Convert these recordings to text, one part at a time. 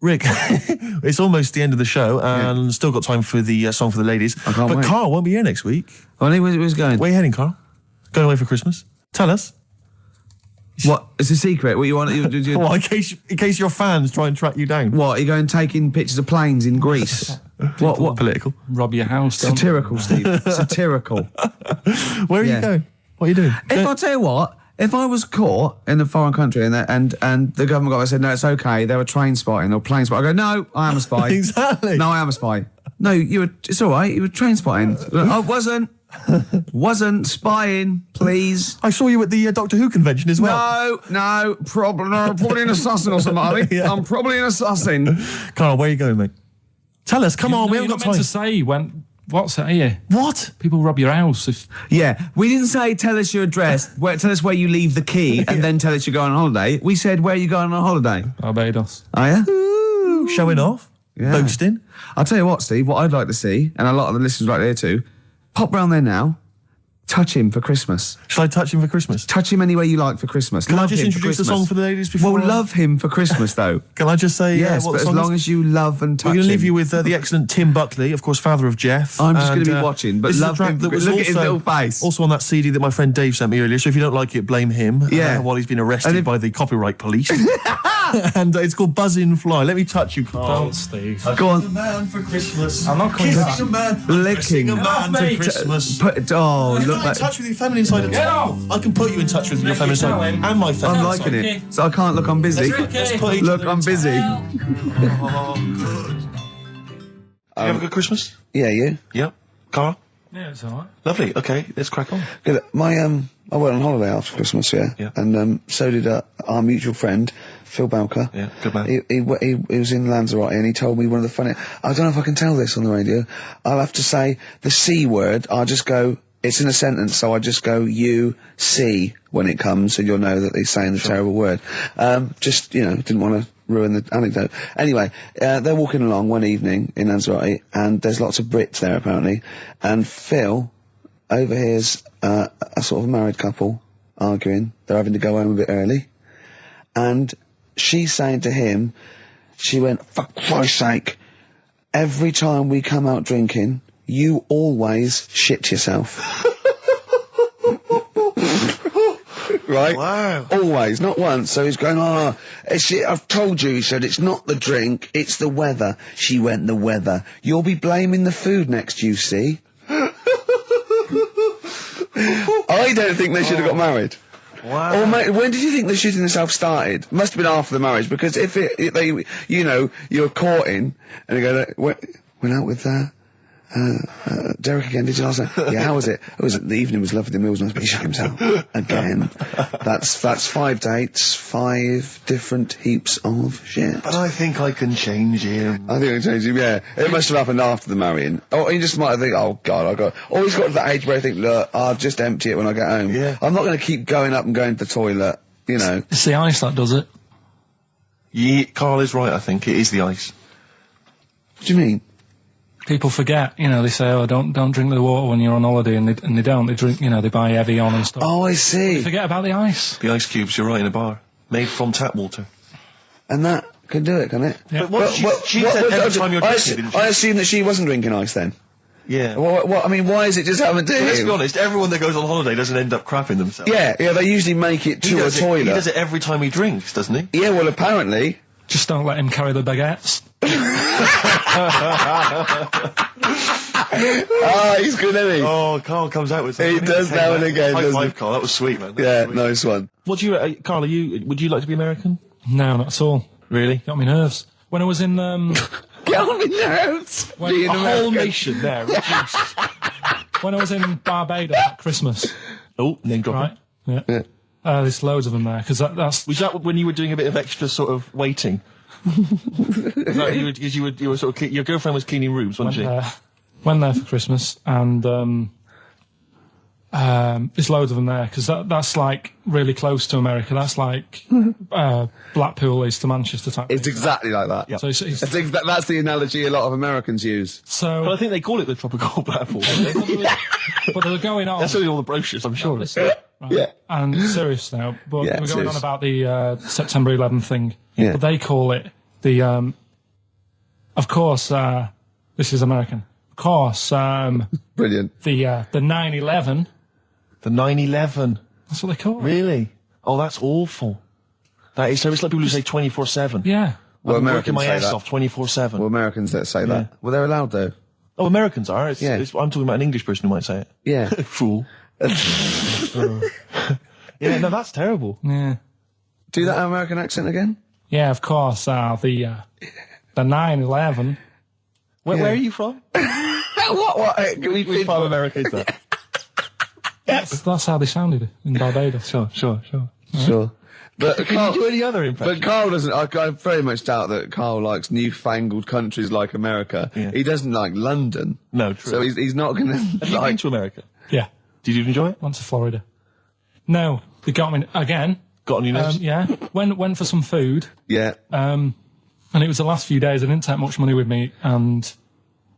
Rick, it's almost the end of the show, and still got time for the song for the ladies. I can't wait. Carl won't be here next week. Oh, where's going? Where are you heading, Carl? Going away for Christmas? Tell us. What? It's a secret. What you want? Well, in case your fans try and track you down. What? Are you going taking pictures of planes in Greece? What? Political? Rob your house. Satirical, Steve. Satirical. Where are you going? What are you doing? I'll tell you what. If I was caught in a foreign country and the government got said, no, it's okay, they were train spotting or plane spotting, I go, no, I am a spy. Exactly. No, I am a spy. No, it's all right, you were train spotting. I wasn't spying, please. I saw you at the Doctor Who convention as well. No, probably an assassin or something. Yeah. I'm probably an assassin. Carl, where are you going, mate? Tell us, come on, we haven't got time. To say when. What's it here? What? People rob your house. Yeah, we didn't say tell us your address, tell us where you leave the key, and then tell us you're going on holiday. We said where you going on holiday. Barbados. Are you? Ooh, showing off. Yeah. Boasting. I'll tell you what, Steve, what I'd like to see, and a lot of the listeners right there too, pop round there now, touch him for Christmas. Shall I touch him for Christmas? Touch him any way you like for Christmas. Can love I just him introduce the song for the ladies before? Well, love him for Christmas, though. Can I just say yes, what but the as song long is? as you love and touch him. We're going to leave you with the excellent Tim Buckley, of course, father of Jeff. I'm just going to be watching, but this love is a track him. that was Look also, at his little face. Also on that CD that my friend Dave sent me earlier, so if you don't like it, blame him while he's been arrested by the copyright police. And it's called Buzzin' Fly. Let me touch you, Carl. Don't, Steve. Go on. A man for Christmas. I'm not coming back. Kissing a man. Licking. A man for Christmas. Look Get like... in touch with your feminine side. I can put you in touch with your feminine side and my feminine I'm liking side. it. So I can't look, I'm busy. Look, I'm busy. Oh, good. You have a good Christmas? Yeah, you? Yep. Carl? Yeah, it's alright. Lovely. Okay, let's crack on. Good. I went on holiday after Christmas, Yeah. and so did our mutual friend Phil Bowker. Yeah, good man. He was in Lanzarote and he told me one of the funny. I don't know if I can tell this on the radio. I'll have to say the C word. I'll just go. It's in a sentence, so I just go you see when it comes, and you'll know that he's saying the terrible word. Just didn't want to ruin the anecdote. Anyway, they're walking along one evening in Lanzarote, and there's lots of Brits there apparently, and Phil overhears a sort of married couple arguing. They're having to go home a bit early, and she's saying to him, she went, "For Christ's sake, every time we come out drinking, you always shit yourself." Right? Wow. Always, not once. So he's going, I've told you, he said, it's not the drink, it's the weather. She went, the weather. You'll be blaming the food next, you see. I don't think they should have got married. Wow. Or when did you think the shitting yourself started? Must have been after the marriage, because if you're courting, and you go, went out with Derek again, did you last night? Yeah, how was it? The evening was lovely, the meal was nice, but he shot himself again. That's 5 dates, 5 different heaps of shit. But I think I can change him. I think I can change him, yeah. It must have happened after the marrying. Or he just might think, oh God, or he's got to that age where I think, look, I'll just empty it when I get home. Yeah. I'm not going to keep going up and going to the toilet, It's the ice that does it. Yeah, Carl is right, I think. It is the ice. What do you mean? People forget, they say, oh, don't drink the water when you're on holiday, and they don't. They drink, they buy Evian and stuff. Oh, I see. They forget about the ice. The ice cubes, you're right, in a bar. Made from tap water. And that can do it, can it? Yeah. But she said every time you're drinking, didn't she? I assume that she wasn't drinking ice then. Yeah. I mean, why is it just happened to him? Let's be honest, everyone that goes on holiday doesn't end up crapping themselves. Yeah, they usually make it to a toilet. He does it every time he drinks, doesn't he? Yeah, well, apparently. Just don't let him carry the baguettes. He's good, isn't he? Oh, Carl comes out with something. He does now and again, High doesn't five, he? Carl. That was sweet, man. Yeah, Sweet. nice one. What do you, Carl? Would you like to be American? No, not at all. Really? Got me nerves. When I was in, Get on my nerves. when, A whole nation there. reduced. when I was in Barbados at Christmas, Oh, name dropping. right? Yeah. There's loads of them there, because that's... Was that when you were doing a bit of extra sort of waiting? Was that you were sort of your girlfriend was cleaning rooms, wasn't she? Went there for Christmas, and there's loads of them there, because that's like really close to America. That's like Blackpool is to Manchester type. It's exactly like that. Yep. So That's the analogy a lot of Americans use. so Well, I think they call it the tropical platform. but they're going on. That's only all the brochures, I'm sure. Right. Yeah. And serious now, but Yeah, we're going serious. on about the September 11th thing. Yeah. But they call it the Of course, this is American. Of course, Brilliant. the 9/11. The 9/11. That's what they call it. Really? Oh, that's awful. That is. So it's like people who say 24/7. Yeah. Well, I'm working Americans my say ass that. off 24/7. Well, Americans that say that. Well, they're allowed though. Oh, Americans are. Yeah. I'm talking about an English person who might say it. Yeah. Fool. Yeah, no, that's terrible. Yeah. Do that American accent again. Yeah, of course, the 9/11. Where are you from? What? Which part of America is that? That's how they sounded in Barbados. Sure. Sure. But Can you do any other impression? But Carl doesn't. I very much doubt that Carl likes newfangled countries like America. Yeah. He doesn't like London. No, true. So he's not going to Have you been like. to America? Yeah. Did you enjoy it? Went to Florida. No, they got me again. Got on your nerves? Yeah. Went for some food. Yeah. And it was the last few days. I didn't take much money with me, and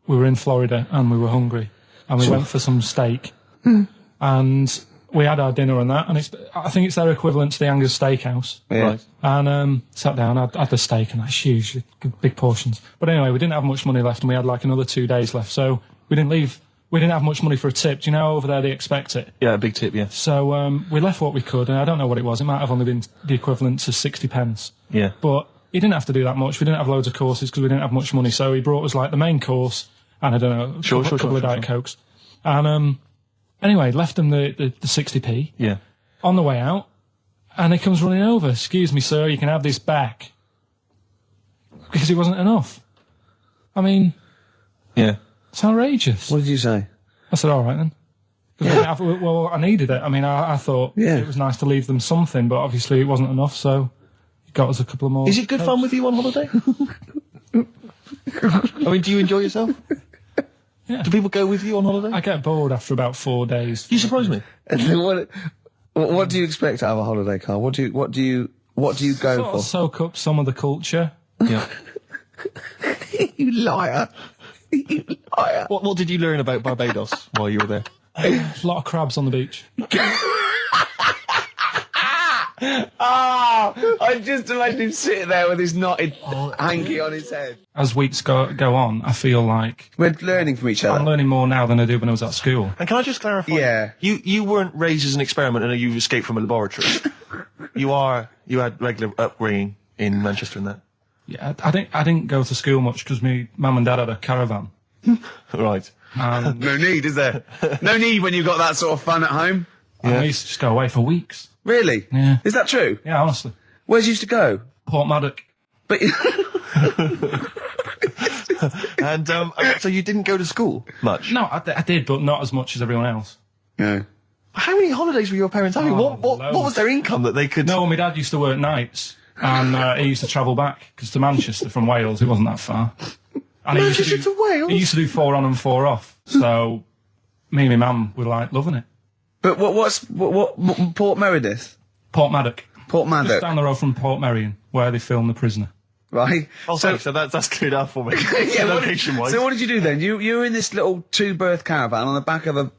we were in Florida, and we were hungry, and we went for some steak, and we had our dinner and that, and I think it's their equivalent to the Angus Steakhouse. Yeah. Right. And sat down, had the steak, and that's huge, big portions. But anyway, we didn't have much money left, and we had like another 2 days left, so we didn't leave. We didn't have much money for a tip. Do you know over there they expect it? Yeah, a big tip, yeah. So we left what we could, and I don't know what it was. It might have only been the equivalent to 60 pence. Yeah. But he didn't have to do that much. We didn't have loads of courses because we didn't have much money. So he brought us like the main course and I don't know, a couple of Diet Cokes. And anyway, left him the 60p Yeah. on the way out, and he comes running over. Excuse me, sir, you can have this back. Because it wasn't enough. I mean, Yeah. it's outrageous. What did you say? I said, all right then. 'Cause well, I needed it. I mean, I thought it was nice to leave them something, but obviously it wasn't enough, so he got us a couple of more. Is it good fun with you on holiday? I mean, do you enjoy yourself? Yeah. Do people go with you on holiday? I get bored after about 4 days. You surprise me. And then what do you expect out of a holiday, Carl? What do you go Sort for? of soak up some of the culture. Yeah. You liar! You liar! What did you learn about Barbados while you were there? A lot of crabs on the beach. I just imagine him sitting there with his knotted hanky on his head. As weeks go on, I feel like We're learning from each other. I'm learning more now than I did when I was at school. And can I just clarify? Yeah. You weren't raised as an experiment and you escaped from a laboratory. You had regular upbringing in Manchester and that. Yeah, I didn't go to school much because my mum and dad had a caravan. Right. And No need, is there? No need when you've got that sort of fun at home. I used to just go away for weeks. Really? Yeah. Is that true? Yeah, honestly. Where'd you used to go? Port Maddock. But And so you didn't go to school much? No, I did, but not as much as everyone else. yeah. How many holidays were your parents having? Oh, What loads. was their income that they could... No, my dad used to work nights, and he used to travel back, because to Manchester from Wales, it wasn't that far. And Manchester to Wales? He used to do 4 on and 4 off, so me and my mum were like loving it. But what Port Meredith? Port Maddock. Port Just Maddock, down the road from Port Merion, where they filmed The Prisoner. right? Oh, so that's cleared up for me. Location-wise. So what did you do then? You were in this little 2-berth caravan on the back of a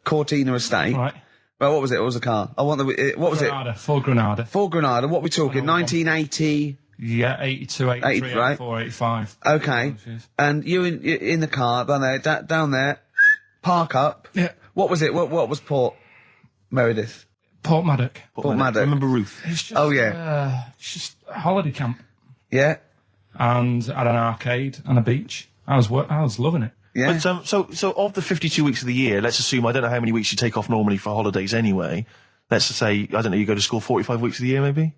Cortina estate. Right. Well, what was it? What was the car? I want the. What was Granada, it? full Granada. Full Granada. What we talking? Oh, 1980. Yeah, 82, 83, 80, right. 84, 85. Okay. And you in the car down there, park up. Yeah. What was it? What was Port Meredith? Port Maddock. Port Maddock. I remember Ruth. It's just, Oh, yeah. it's just a holiday camp. Yeah. And had an arcade and a beach. I was loving it. Yeah. But so of the 52 weeks of the year, let's assume, I don't know how many weeks you take off normally for holidays anyway. Let's just say, I don't know, you go to school 45 weeks of the year maybe?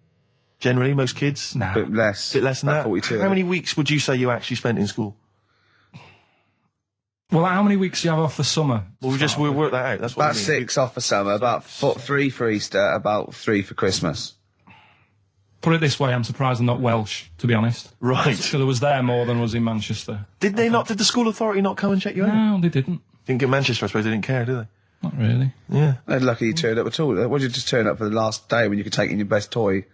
Generally, most kids? Nah. Bit less. Bit less than About that. 42. How many weeks would you say you actually spent in school? Well, how many weeks do you have off for summer? Well, we'll work that out. That's what I About mean. 6 off for summer, about 3 for Easter, about 3 for Christmas. Put it this way, I'm surprised I'm not Welsh, to be honest. Right. So there was there more than was in Manchester. Did the school authority not come and check you out? No, they didn't. Didn't get Manchester, I suppose they didn't care, do they? Not really. Yeah. They're lucky you turned up at all. What did you just turn up for the last day when you could take in your best toy?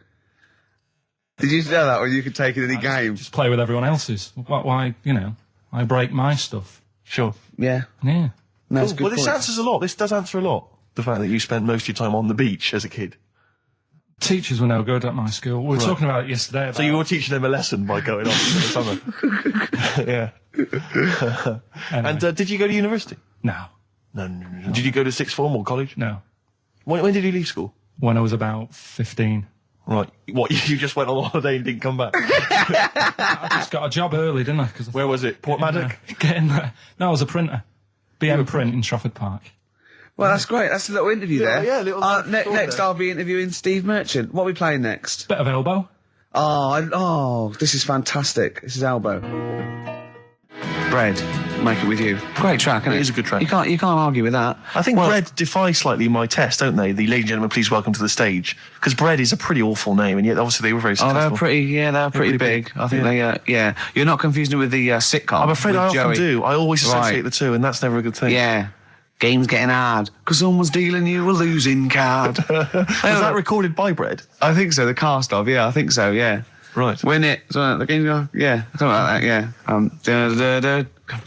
Did you know that when you could take in any game? Just play with everyone else's. Why, I break my stuff. Sure. Yeah. Yeah. No, that's a good Well, this point. answers a lot. This does answer a lot. The fact that you spent most of your time on the beach as a kid. Teachers were no good at my school. We were talking about it yesterday. So you were teaching them a lesson by going off in the summer. Yeah. And did you go to university? No. No. Did you go to sixth form or college? No. When did you leave school? When I was about 15. Right. What, you just went on holiday and didn't come back? I just got a job early, didn't I? Where was it? Portmaddock? Get in there. No, I was a printer. BM Print in Trafford Park. Well, that's great. That's a little interview there. Yeah, little next, there. I'll be interviewing Steve Merchant. What are we playing next? Bit of elbow. Oh, this is fantastic. This is Elbow. Bread, Make It With You. Great track, isn't it? It is a good track. You can't argue with that. I think Bread defy slightly my test, don't they? The ladies and gentlemen, please welcome to the stage. Because Bread is a pretty awful name, and yet obviously they were very successful. They were pretty big. I think they. You're not confusing it with the sitcom. I'm afraid I often Joey. do. I always associate the two, and that's never a good thing. Yeah. Game's getting hard because someone's dealing you a losing card. Was that recorded by Bread? I think so. The cast of, I think so. Yeah. Right. Win it. So the game's going. Yeah. Something like that. Yeah.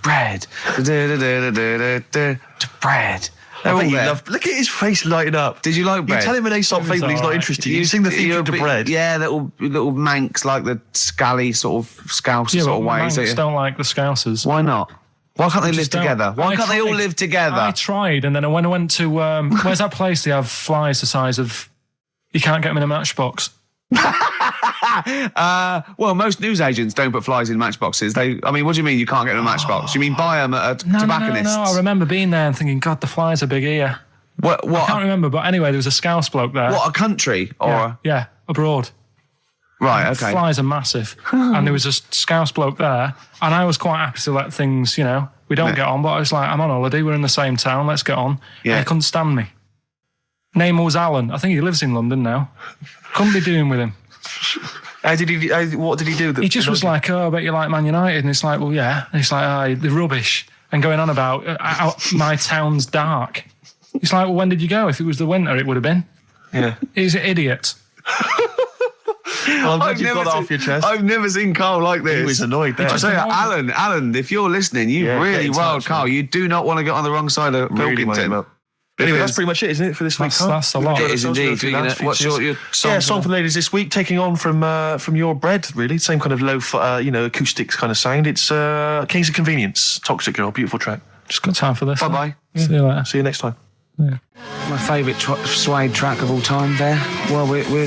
Bread. Bread. Look at his face lighting up. Did you like Bread? You tell him an Aesop fable, he's not interested. You sing the theme to Bread. Yeah, little manx like the scally sort of scouse Yeah, sort of but ways. Manx don't like the Scousers. Why not? Why can't they live Just don't. together? Why I can't they all tried. live together? I tried, and then when I went to where's that place? They have flies the size of you can't get them in a matchbox. Well, most newsagents don't put flies in matchboxes. What do you mean you can't get them in a matchbox? You mean buy them at a tobacconist's? No. I remember being there and thinking, God, the flies are big here. What? I can't remember, but anyway, there was a Scouse bloke there. What, a country? Or Yeah, abroad. Right, okay. Flies are massive. And there was a Scouse bloke there, and I was quite happy to let things, we don't get on, but I was like, I'm on holiday, we're in the same town, let's get on. Yeah. And he couldn't stand me. Name was Alan. I think he lives in London now. Couldn't be doing with him. What did he do? He just was like, I bet you like Man United. And it's like, well, yeah. And it's like, they're rubbish. And going on about my town's dark. It's like, well, when did you go? If it was the winter, it would have been. Yeah. He's an idiot. Well, I'm glad you got that off your chest. I've never seen Carl like this. He was annoyed there. I say, Alan, if you're listening, you Yeah, really get in riled touch, Carl. man. You do not want to get on the wrong side of Really wound him Pilkington. up. Anyway, that's pretty much it, isn't it, for this week? That's a lot. It is indeed. What's your song? Yeah, song for the ladies this week, taking on from your Bread, really. Same kind of low, acoustics kind of sound. It's Kings of Convenience, Toxic Girl, beautiful track. Just got time for this. Bye-bye. See you later. See you next time. Yeah. My favourite suede track of all time there. Well, we're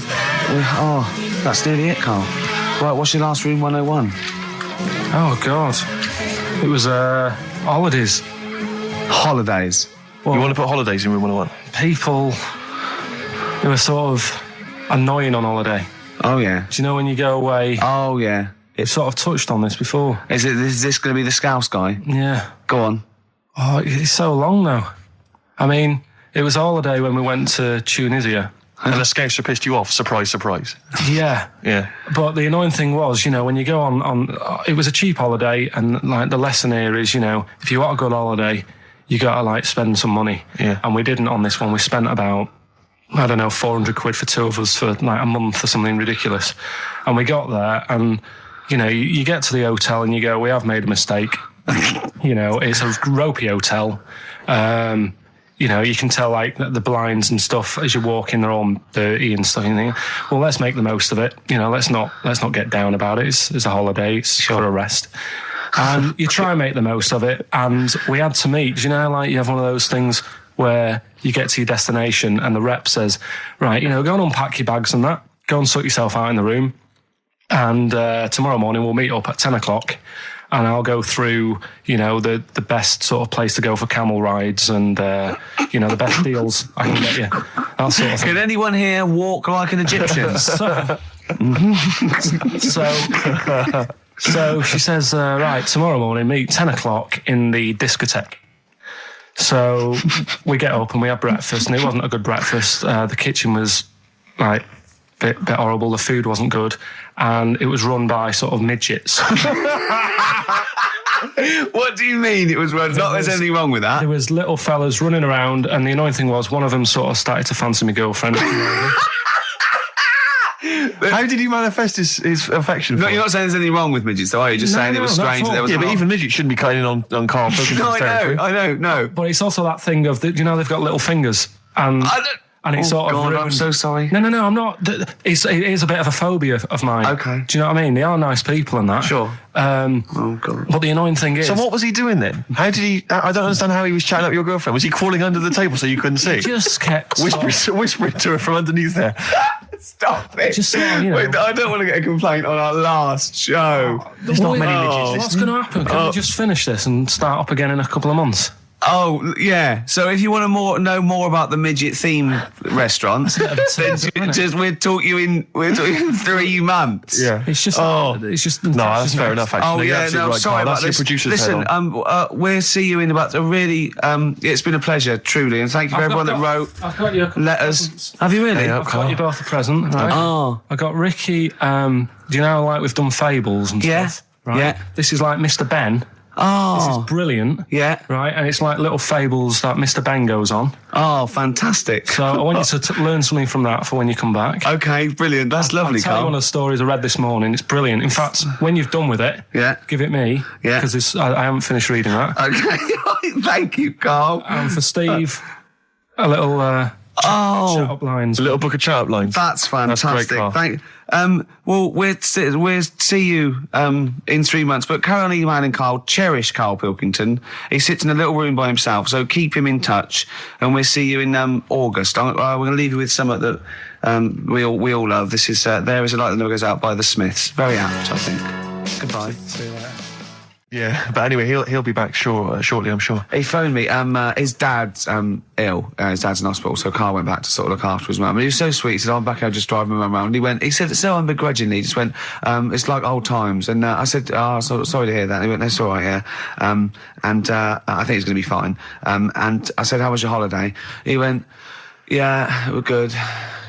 that's nearly it, Carl. Right, what's your last Room 101? Oh, God. It was holidays. Holidays. Well, You want to put holidays in Room 101? people who are sort of annoying on holiday. Oh, yeah. Do you know when you go away? Oh, yeah. It's sort of touched on this before. Is this going to be the Scouse guy? Yeah. Go on. Oh, it's so long though. I mean, it was a holiday when we went to Tunisia. And the Scouser pissed you off, surprise, surprise. Yeah. Yeah. But the annoying thing was, when you go on it was a cheap holiday, and like the lesson here is, if you want a good holiday, you got to spend some money. Yeah. And we didn't on this one. We spent about, 400 quid for two of us for a month or something ridiculous. And we got there and, you get to the hotel and you go, we have made a mistake. It's a ropey hotel. You can tell the blinds and stuff as you walk in, they're all dirty and stuff. And you think, well, let's make the most of it. Let's not get down about it. It's a holiday. It's for a rest. And you try and make the most of it. And we had to meet. You have one of those things where you get to your destination and the rep says, right, go and unpack your bags and that. Go and sort yourself out in the room. And tomorrow morning we'll meet up at 10 o'clock. And I'll go through, the best sort of place to go for camel rides and, the best deals I can get you. That sort of thing. Can anyone here walk like an Egyptian? So she says, right, tomorrow morning, meet 10 o'clock in the discotheque. So we get up and we have breakfast, and it wasn't a good breakfast. The kitchen was, bit horrible. The food wasn't good. And it was run by sort of midgets. What do you mean it was run? Not there's anything wrong with that. There was little fellas running around, and the annoying thing was one of them sort of started to fancy my girlfriend. How did he manifest his affection for No, you're not saying there's anything wrong with midgets, though, are you? Just saying it was not strange at that there all. was Yeah, a but lot. even midgets shouldn't be cutting in on Karl Pilkington's No, territory. I know, no. But it's also that thing of, they've got little fingers. And And it's sort of God, I'm ruined- so sorry. No, I'm not. It is a bit of a phobia of mine. Okay. Do you know what I mean? They are nice people and that. Sure. Oh, God. But the annoying thing is... So what was he doing then? How did he... I don't understand how he was chatting up your girlfriend. Was he crawling under the table so you couldn't see? just kept... Whispering to her from underneath there. Stop it. Just sort of, you know... Wait, I don't want to get a complaint on our last show. There's not many midgets What's listening. going to happen? Can we just finish this and start up again in a couple of months? Oh, yeah. So if you want to know more about the midget theme restaurant, then we'll talk you in 3 months. Yeah. It's just... It's just... No, that's fair enough, actually. Oh, No, you're yeah, absolutely no, right, sorry Carl. about That's your this. producer's head Listen, on. we'll see you in about a really... it's been a pleasure, truly, and thank you for everyone that wrote I've got you a couple of letters. presents. Have you really? Yeah. I've got you both a present, right? Oh. I got Ricky, do you know, like, we've done fables and Yeah. stuff, right? Yeah. This is like Mr. Ben. This is Oh. brilliant. Yeah. Right, and it's like little fables that Mr. Ben goes on. Oh, fantastic. So I want you to learn something from that for when you come back. Okay, brilliant. That's lovely, I'll tell you one Carl. of the stories I read this morning. It's brilliant. In fact, when you've done with it, Yeah. give it me. Yeah. Because I haven't finished reading that. Okay, thank you, Carl. And for Steve, a little shut up lines. A little book of chat-up lines. That's fantastic. Carl. Thank. Well, we'll see you in 3 months. But carry on emailing Carl. Cherish Karl Pilkington. He sits in a little room by himself, so keep him in touch. And we'll see you in August. We're going to leave you with something that we all love. This is "There Is a Light That Never Goes Out" by the Smiths. Very apt, I think. Goodbye. See you later. Yeah, but anyway, he'll be back shortly, I'm sure. He phoned me. His dad's ill. His dad's in hospital, so Carl went back to sort of look after his mum. And he was so sweet. He said, "I'm back. I'll just drive my mum around." He said, so unbegrudgingly, he just went, "It's like old times." And I said, "Oh, sorry to hear that." And he went, "That's all right, yeah." I think it's going to be fine. And I said, "How was your holiday?" He went, "Yeah, it was good.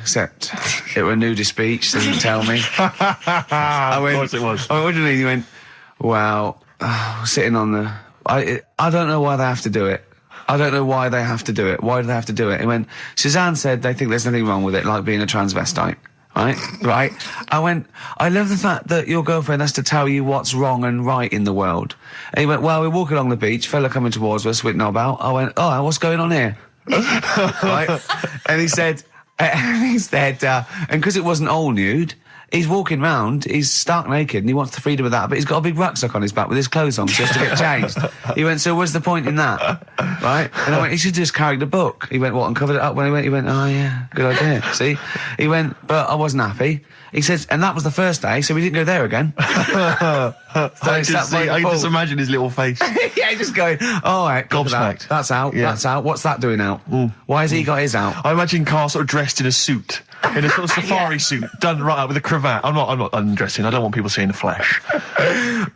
Except it were a nudist beach, so he didn't tell me." Of course it was. I went, "What do you mean?" He went, "Well, sitting on the... I don't know why they have to do it. I don't know why they have to do it. Why do they have to do it?" He went, "Suzanne said they think there's nothing wrong with it, like being a transvestite." Right? I went, "I love the fact that your girlfriend has to tell you what's wrong and right in the world." And he went, "Well, we're walking along the beach, fella coming towards us with knob out." I went, "Oh, what's going on here?" Right? And he said, and because it wasn't all nude, he's walking round, he's stark naked, and he wants the freedom of that, but he's got a big rucksack on his back with his clothes on just to get changed. He went, "So what's the point in that?" Right? And I went, "He should just carry the book." He went, "What, and covered it up?" When he went, "Oh yeah, good idea." See? He went, "But I wasn't happy." He says, and that was the first day, so we didn't go there again. I can just imagine his little face. Yeah, just going, "All right, Gobsmacked. That's out, Yeah. that's out. What's that doing out? Why has he got his out?" I imagine Carl sort of dressed in a suit, in a sort of safari suit, done right up with a cravat. I'm not undressing. I don't want people seeing the flesh.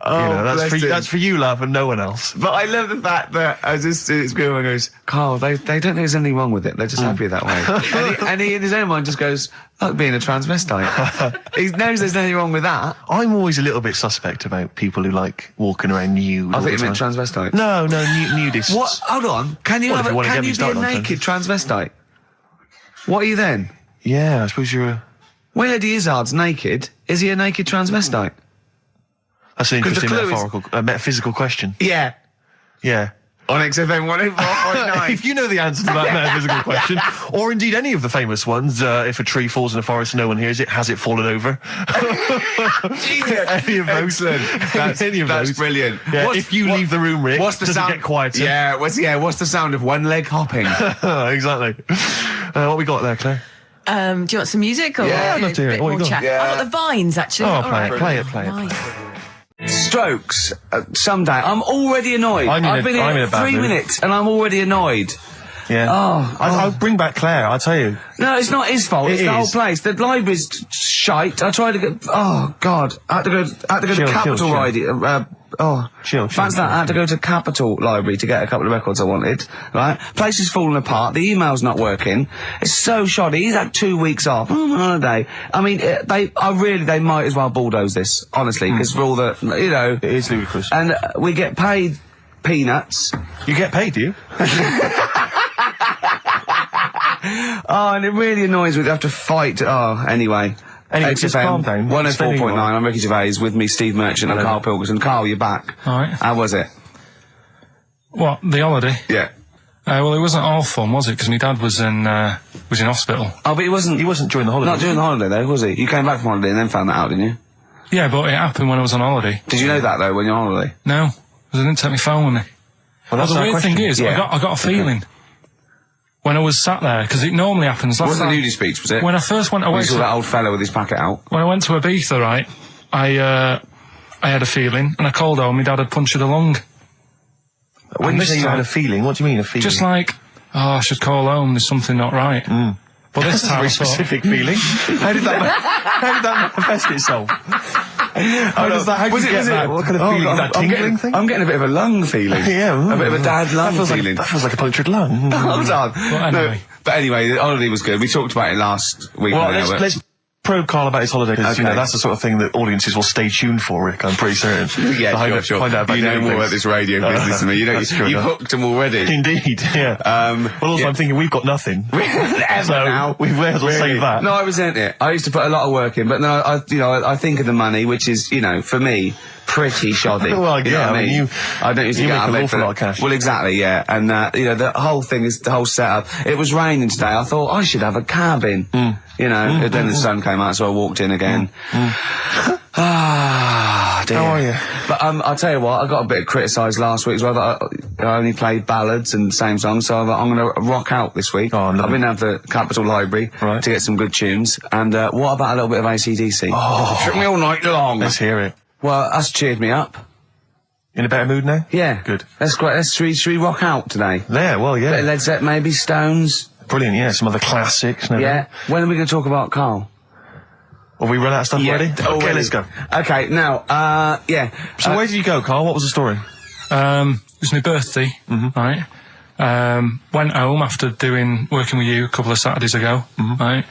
That's for you, love, and no one else. But I love the fact that it's girl goes, "Carl, they don't think there's anything wrong with it. They're just happy that way." and he in his own mind just goes, "Like being a transvestite." He knows there's nothing wrong with that. I'm always a little bit suspect about people who like walking around nude. I all think the you meant time. transvestite. No, nudists. What? Hold on. Can you Well, if you wanna get me be a started on naked transvestite? What are you then? Yeah, I suppose you're a... When Eddie Izzard's naked, is he a naked transvestite? That's an 'Cause the interesting clue is- metaphysical question. Yeah. Yeah. On XFM 104.9. If you know the answer to that metaphysical question, or indeed any of the famous ones, if a tree falls in a forest and no one hears it, has it fallen over? Any of those? Excellent. Any of That's those. brilliant. Yeah, if you leave the room, Rick, what's the does sound? it get quieter? Yeah, what's the sound of one leg hopping? Exactly. What we got there, Claire? Do you want some music or Yeah, I'd love a to hear it. bit What you more got? chat? Yeah. I've got the Vines actually. Oh, All play right. it. Nice. Strokes. Someday. I'm already annoyed. I've been I'm in here a bad 3 mood. minutes and I'm already annoyed. Yeah. I'll bring back Claire, I'll tell you. No, it's not his fault. It It's the whole is. place. The library's shite. I tried to get. Oh God! I had to go Chill, to Capital chill. Library. Chill. Fancy that. I had to go to Capital Library to get a couple of records I wanted. Right, place is falling apart. The email's not working. It's so shoddy. He's had 2 weeks off. I'm on holiday. I mean, they might as well bulldoze this, honestly, because for all the, It is ludicrous. and we get paid peanuts. You get paid, do you? Oh, and it really annoys me. They have to fight. Oh, anyway. Anyway, just calm down. 104.9. I'm Ricky Gervais with me, Steve Merchant and Karl Pilkington. Carl, you're back. All right. How was it? What, the holiday? Yeah. Well, it wasn't all fun, was it? Because my dad was in hospital. Oh, but he wasn't during the holiday. Not during the holiday, though, was he? You came back from holiday and then found that out, didn't you? Yeah, but it happened when I was on holiday. Did you know that, though, when you're on holiday? No, because I didn't take my phone with me. Well, the weird thing is, Yeah. I got a feeling when I was sat there, because it normally happens. It wasn't the Nudist speech, was it? When I first went away You saw that old fellow with his packet out. when I went to Ibiza, right, I had a feeling, and I called home, my dad had punctured a lung. When And you this say you time- had a feeling, what do you mean, a feeling? Just like, I should call home, there's something not right. But this That's a time very I thought, specific feeling. How did that manifest itself? How did you get that? What kind of feeling? Is that tingling thing? I'm getting a bit of a lung feeling. Yeah. A bit of a dad lung feeling. That feels like a punctured lung. Hold on. anyway. But anyway, the holiday was good. We talked about it last week. Well, now, but- let's probe Karl about his holiday, because Okay. that's the sort of thing that audiences will stay tuned for, Rick, I'm pretty certain. Yeah, sure. Find out about you know different more about things. this radio business than me. You know, That's true, you've no. hooked them already. Indeed, yeah. Well, also, yeah. I'm thinking we've got nothing. Ever So now. we may as well save that. No, I resent it. I used to put a lot of work in, but then I think of the money, which is, for me, pretty shoddy. Well, You know yeah, what I mean, I don't usually you get make out of an bed awful for lot that. of cash. Well, exactly, yeah. And, the whole thing is, the whole setup. It was raining today. I thought I should have a cabin. And then the sun came out, so I walked in again. Ah, dear. How are you? But I'll tell you what, I got a bit criticised last week as well that I only played ballads and same songs, so I'm going to rock out this week. Oh, lovely. I've been down to the Capitol Library Right. to get some good tunes. And what about a little bit of AC/DC? Oh. Took me all night long. Let's hear it. Well, that's cheered me up. In a better mood now? Yeah. Good. That's great. Should we rock out today? Yeah, well, Bit of yeah. Led Zeppelin, maybe Stones. Brilliant, yeah. Some other classics. No, Yeah. When are we going to talk about Karl? Have we run out of stuff already? Okay, already. let's go. Okay, now, yeah. So where did you go, Karl? What was the story? it was my birthday, right? Went home after working with you a couple of Saturdays ago, right?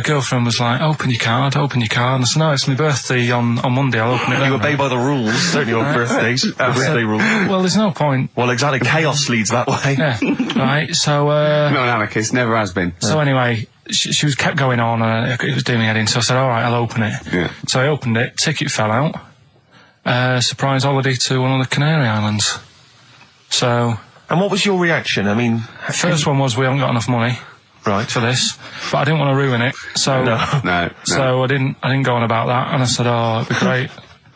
Girlfriend was like, open your card. And I said, no, it's my birthday on Monday, I'll open it then. You obey by the rules, certainly on birthdays. The birthday rules. Well, there's no point. Well, exactly. Chaos leads that way. Yeah, right, so, Not an anarchist, never has been. so anyway, she was kept going on, and it was doing me head in, so I said, alright, I'll open it. Yeah. So I opened it, ticket fell out, surprise holiday to one of the Canary Islands. So, And what was your reaction? I mean, first one was we haven't got enough money right. for this, but I didn't want to ruin it, so... No. So I didn't go on about that, and I said, it'd be great.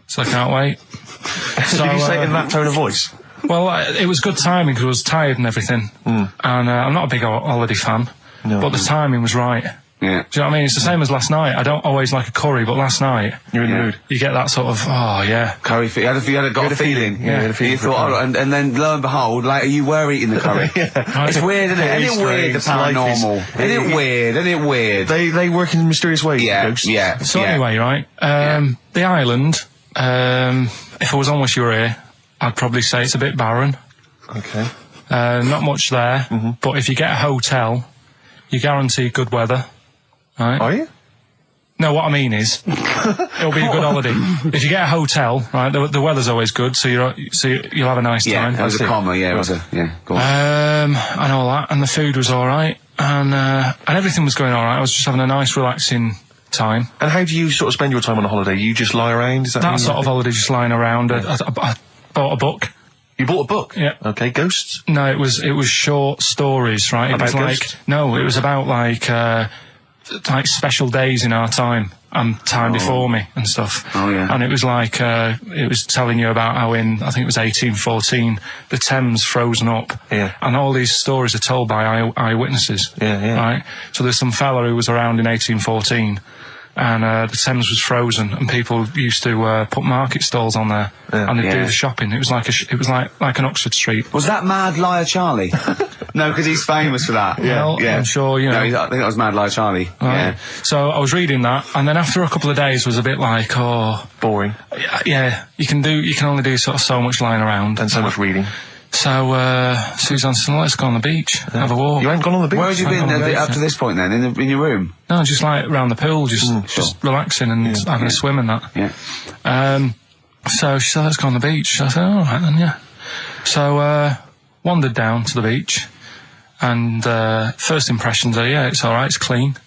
So I can't wait. So, Did you say it in that tone of voice? Well, it was good timing because I was tired and everything. And I'm not a big holiday fan, No. but the timing was right. Yeah. Do you know what I mean? It's the same as last night. I don't always like a curry, but last night You're in the Yeah. mood. you get that sort of, oh yeah. Curry, you had a feeling. Yeah, you had a feeling You for thought, curry. and then lo and behold, later you were eating the curry. It's weird, isn't it? Very Isn't it weird, the strange. Life is- paranormal? Isn't it weird? Isn't it weird? They work in mysterious ways, Yeah, ghosts. yeah. So yeah. anyway, right, the island, if I was on with you here, I'd probably say it's a bit barren. Okay. Not much there, but if you get a hotel, you guarantee good weather. Right? Are you? No, what I mean is, it'll be a good holiday. If you get a hotel, right, the weather's always good, so you'll have a nice Yeah, time. that was a comma, yeah, it was a, yeah, go on. And all that, and the food was alright, and everything was going alright. I was just having a nice, relaxing time. And how do you sort of spend your time on a holiday? You just lie around? Is that That sort of holiday, just lying around. I bought a book. You bought a book? Yeah. Okay, ghosts? No, it was short stories, right? It About was like ghosts? no, it was about like special days in our time and time before me and stuff. Oh, yeah. And it was like it was telling you about how in I think it was 1814 the Thames frozen up. Yeah. And all these stories are told by eyewitnesses. Yeah, yeah. Right. So there's some fella who was around in 1814. And the Thames was frozen, and people used to put market stalls on there, and they'd do the shopping. It was like like an Oxford Street. Was that Mad Liar Charlie? No, because he's famous for that. Well, I'm sure, you know. No, I think that was Mad Liar Charlie. Yeah. So I was reading that, and then after a couple of days was a bit like, Boring. yeah, you can only do sort of so much lying around. And so much reading. So Suzanne said, well, let's go on the beach, have a walk. You ain't gone on the beach? Where had you been up to this point then? In your room? No, just like around the pool, just relaxing and having a swim and that. Yeah. So she said, let's go on the beach. I said, all right then, yeah. So wandered down to the beach, and first impressions are, yeah, it's all right, it's clean.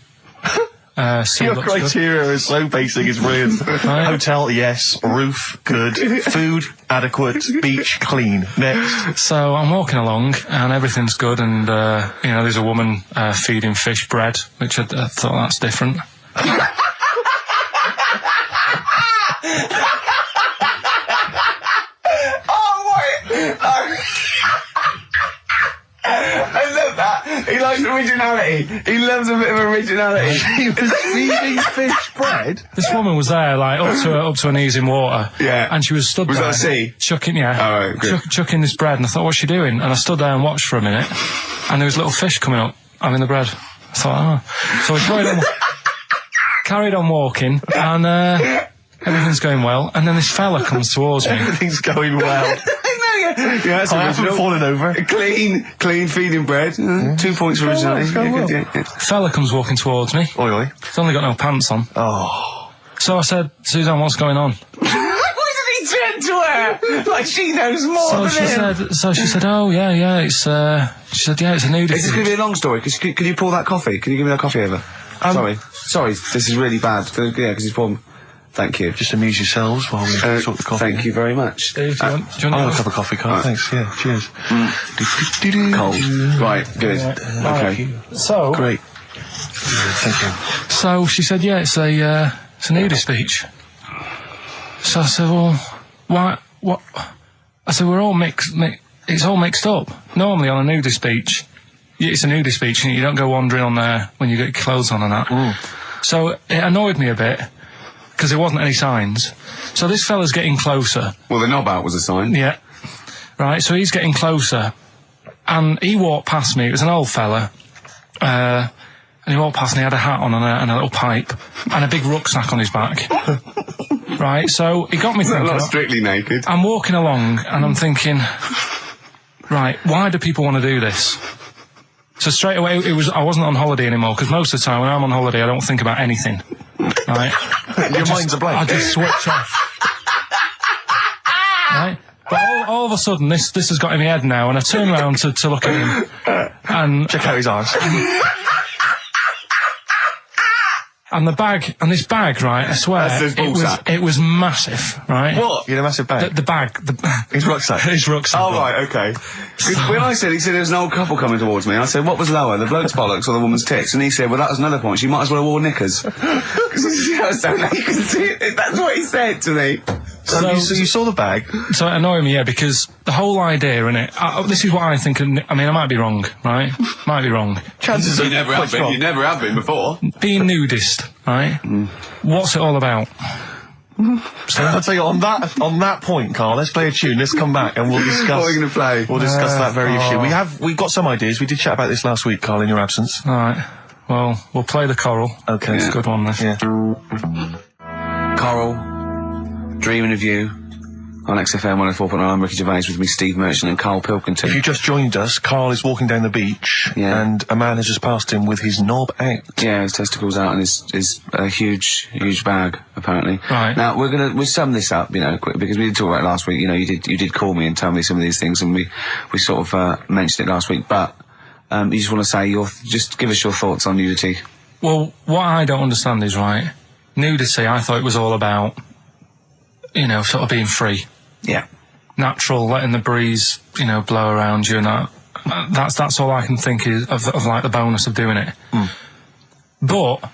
Sea Your looks good. criteria is so basic, it's brilliant. Hotel, yes. Roof, good. Food, adequate. Beach, clean. Next. So I'm walking along and everything's good, and there's a woman feeding fish bread, which I thought that's different. I love that. He likes originality. He loves a bit of originality. He was feeding fish bread? This woman was there, like, up to her knees in water. Yeah. And she was stood Was there. that a sea? Chucking, yeah. Oh, right, good. Chucking this bread, and I thought, what's she doing? And I stood there and watched for a minute, and there was little fish coming up, having the bread. I thought, oh. So we carried on walking, and everything's going well, and then this fella comes towards me. Everything's going well. Yeah, that's I haven't original. fallen over. Clean feeding bread. 2 points for originality. Yeah. Fella comes walking towards me. Oi, oi. He's only got no pants on. Oh. So I said, Suzanne, what's going on? Wasn't he said to her? Like she knows more So than she said, oh, yeah, it's, she said, yeah, it's a nudist. Is this going to be a long story? Could you pour that coffee? Can you give me that coffee over? Sorry, this is really bad. Yeah, because he's poured... Thank you. Just amuse yourselves while we sort the coffee. Thank you very much. Steve, do you want I'll have a cup of coffee, Carl. Thanks, yeah, cheers. Cold. Right, good. Okay. So, Great. Thank you. So she said, yeah, it's a nudist beach. So I said, well, why, what? I said, we're all it's all mixed up. Normally on a nudist beach, it's a nudist beach and you don't go wandering on there when you get your clothes on and that. So it annoyed me a bit, because there wasn't any signs. So this fella's getting closer. Well, the knob out was a sign. Yeah. Right, so he's getting closer. And he walked past me. It was an old fella. And he walked past and he had a hat on and a little pipe. And a big rucksack on his back. Right, so he got me thinking. Not strictly naked. I'm walking along and I'm thinking, right, why do people want to do this? So straight away, I wasn't on holiday anymore, because most of the time when I'm on holiday, I don't think about anything. Right? Your mind's a blank. I just switch off. Right? But all of a sudden, this has got in my head now, and I turn around to look at him, and Check out his arse. and this bag, right? I swear, That's his ballsack. it was massive, right? What? You had a massive bag. The bag, His rucksack. his rucksack. Oh, right, okay. 'Cause when he said there was an old couple coming towards me, I said, what was lower, the bloke's bollocks or the woman's tits? And he said, well, that was another point. She might as well have worn knickers. Because I was so naked to see it. That's what he said to me. So you saw the bag. So it annoyed me, yeah, because the whole idea in it, this is what I think, I mean, I might be wrong, right? Might be wrong. Chances You are never have been. You never have been before. Being nudist, right? What's it all about? So I'll tell you, on that point, Carl, let's play a tune. Let's come back and we'll discuss. What are we going to play? We'll discuss that very issue. We've got some ideas. We did chat about this last week, Carl, in your absence. Alright, well, we'll play the choral. Okay. It's a good one, this. Yeah. Coral, Dreaming of You, on XFM 104.9. I'm Ricky Gervais, with me Steve Merchant and Karl Pilkington. If you just joined us, Carl is walking down the beach, and a man has just passed him with his knob out. Yeah, his testicles out and his huge bag, apparently. Right. Now, we'll sum this up, quick, because we did talk about it last week. You did call me and tell me some of these things, and we sort of mentioned it last week, but you just want to say just give us your thoughts on nudity. Well, what I don't understand is, right, nudity, I thought it was all about, sort of being free. Yeah. Natural, letting the breeze, blow around you and that. That's all I can think of like the bonus of doing it. But